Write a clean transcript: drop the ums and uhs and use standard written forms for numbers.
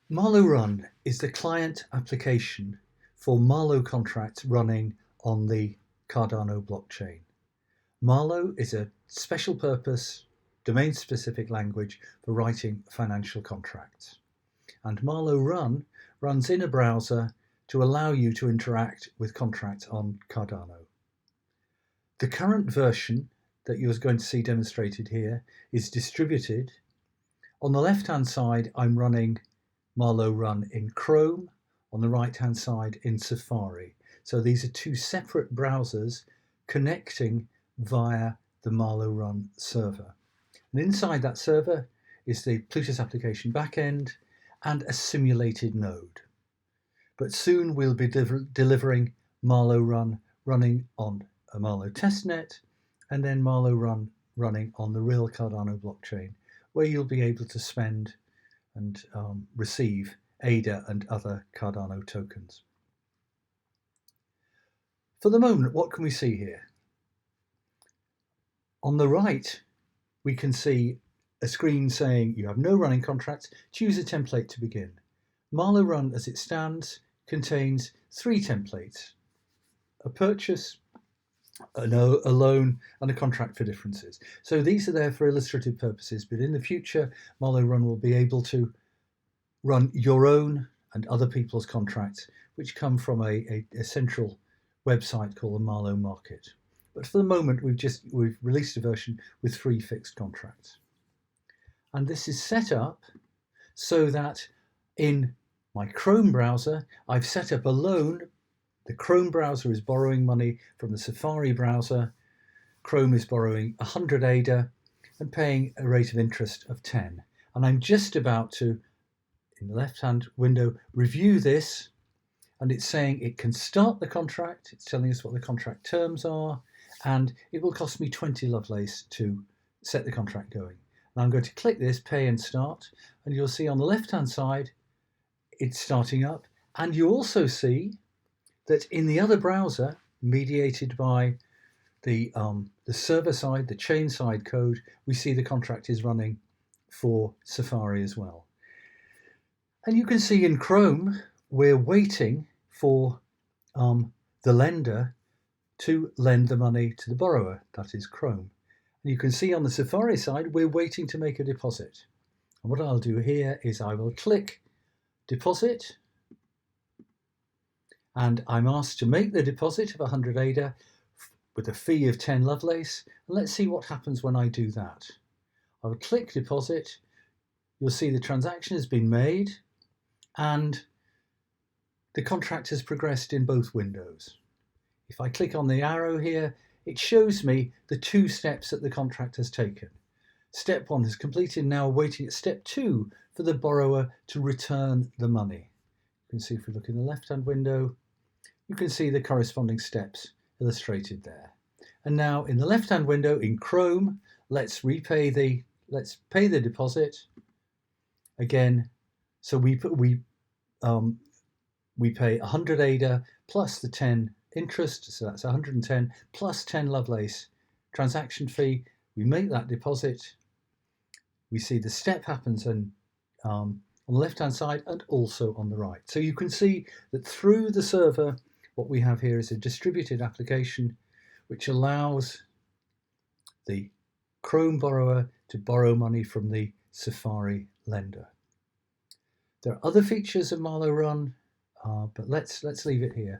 Marlowe Run is the client application for Marlowe contracts running on the Cardano blockchain. Marlowe is a special purpose, domain-specific language for writing financial contracts. And Marlowe Run runs in a browser to allow you to interact with contracts on Cardano. The current version that you're going to see demonstrated here is distributed. On the left-hand side, I'm running Marlowe Run in Chrome, on the right-hand side in Safari. So these are two separate browsers connecting via the Marlowe Run server. And inside that server is the Plutus application backend and a simulated node. But soon we'll be delivering Marlowe Run running on a Marlowe testnet, and then Marlowe Run running on the real Cardano blockchain, where you'll be able to spend and receive ADA and other Cardano tokens. For the moment, what can we see here? On the right, we can see a screen saying you have no running contracts, choose a template to begin. Marlowe Run as it stands contains three templates: a purchase, a loan, and a contract for differences. So these are there for illustrative purposes, but in the future, Marlowe Run will be able to run your own and other people's contracts, which come from a central website called the Marlowe Market. But for the moment, we've released a version with three fixed contracts. And this is set up so that in my Chrome browser, I've set up a loan. The Chrome browser is borrowing money from the Safari browser. Chrome is borrowing 100 ADA and paying a rate of interest of 10. And I'm just about to, in the left-hand window, review this, and it's saying it can start the contract. It's telling us what the contract terms are, and it will cost me 20 Lovelace to set the contract going. And I'm going to click this, pay and start, and you'll see on the left-hand side, it's starting up. And you also see that in the other browser, mediated by the server side, the chain side code, we see the contract is running for Safari as well. And you can see in Chrome, we're waiting for the lender to lend the money to the borrower, that is Chrome. And you can see on the Safari side, we're waiting to make a deposit. And what I'll do here is I will click deposit, and I'm asked to make the deposit of 100 ADA with a fee of 10 Lovelace. And let's see what happens when I do that. I will click deposit. You'll see the transaction has been made and the contract has progressed in both windows. If I click on the arrow here, it shows me the two steps that the contract has taken. Step one is completed, now waiting at step two for the borrower to return the money. You can see if we look in the left-hand window, you can see the corresponding steps illustrated there. And now in the left-hand window in Chrome, let's pay the deposit again. So we pay 100 ADA plus the 10 interest, so that's 110 plus 10 Lovelace transaction fee. We make that deposit. We see the step happens on the left-hand side and also on the right. So you can see that through the server, what we have here is a distributed application which allows the Chrome borrower to borrow money from the Safari lender. There are other features of Marlowe Run, but let's leave it here.